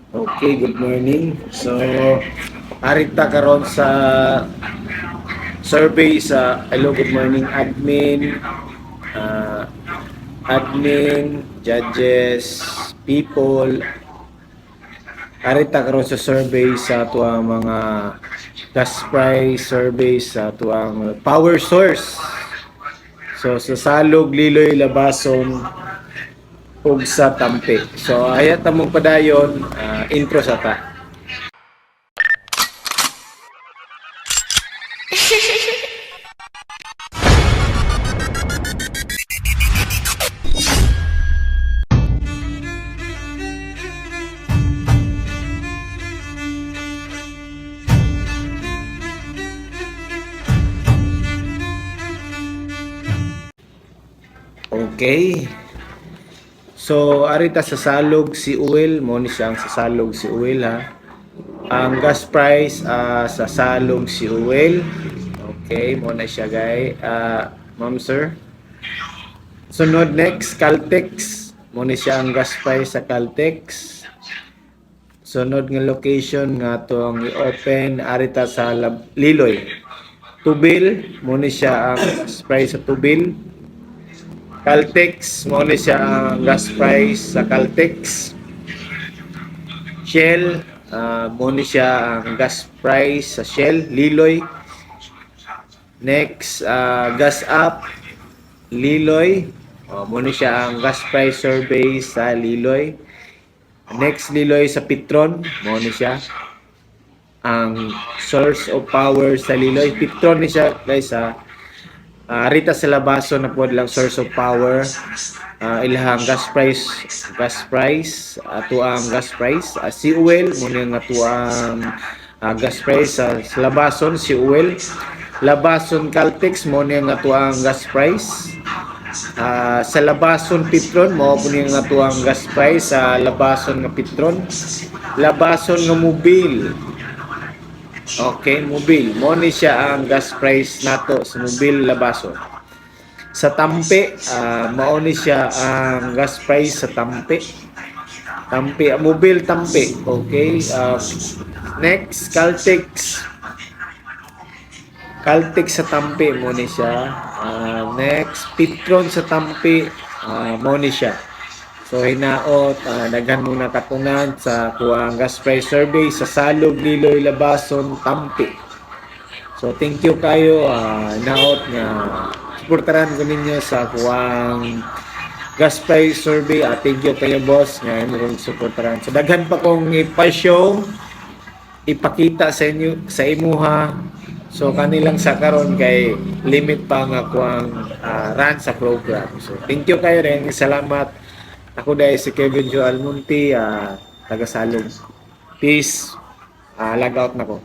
Okay, good morning. So, arita karon sa survey sa hello, good morning uh, admin, judges, people. Arita karon sa survey sa tuang mga gas price survey sa tuang power source. So, sa Salog, Liloy, Labason, ug sa Tampi. So, ayat among padayon, intro sa ta. Okay. So, arita sa salog si Uwil, mo ni siyang sa salog si Uwil ha. Ang gas price sa salog si Uwil. Okay, mo na siya guys. Ma'am sir. Sunod next, Caltex. Mo ni siya ang gas price sa Caltex. Sunod nga location nga tong i-open arita sa Liloy. Tubil, mo ni siya ang gas price sa Tubil. Caltex, mo ni siya ang gas price sa Caltex. Shell, mo ni siya ang gas price sa Shell, Liloy. Next, gas up, Liloy. Mo ni siya ang gas price survey sa Liloy. Next, Liloy sa Petron, mo ni siya ang source of power sa Liloy. Petron ni siya guys rita sa Labason na po lang source of power. Ilahang gas price ato ang gas price si Uwel mo nga ato ang gas price sa Labason si Uwel. Labason Caltex mo nga ato ang gas price. Sa Labason Petron mo po nga ato ang gas price sa Labason nga Petron. Labason nga Mobil. Okay, Mobil. Mo ni siya ang gas price nato sa Mobil Labason. Sa Tampi, mao ni siya ang gas price sa Tampi. Tampi, Mobil Tampi. Okay. Next, Caltex. Caltex sa Tampi mo ni siya. Next, Petron sa Tampi mo ni siya. So hinaot, daghan muna katunan sa kuang gas price survey sa Salog, Liloy, Labason, Tampi. So thank you kayo, hinaot nga suportaran ko ninyo sa kuang gas price survey. Thank you kayo boss nga imong suportaran. So daghan pa kong ipa-show, ipakita sa inyo sa imuha. So kanilang sa karon kay limit pa nga kuang run sa program. So thank you kayo rin, salamat. Ako dahil si Kevin Joel Munti, taga Salog. Peace. Log out na ko.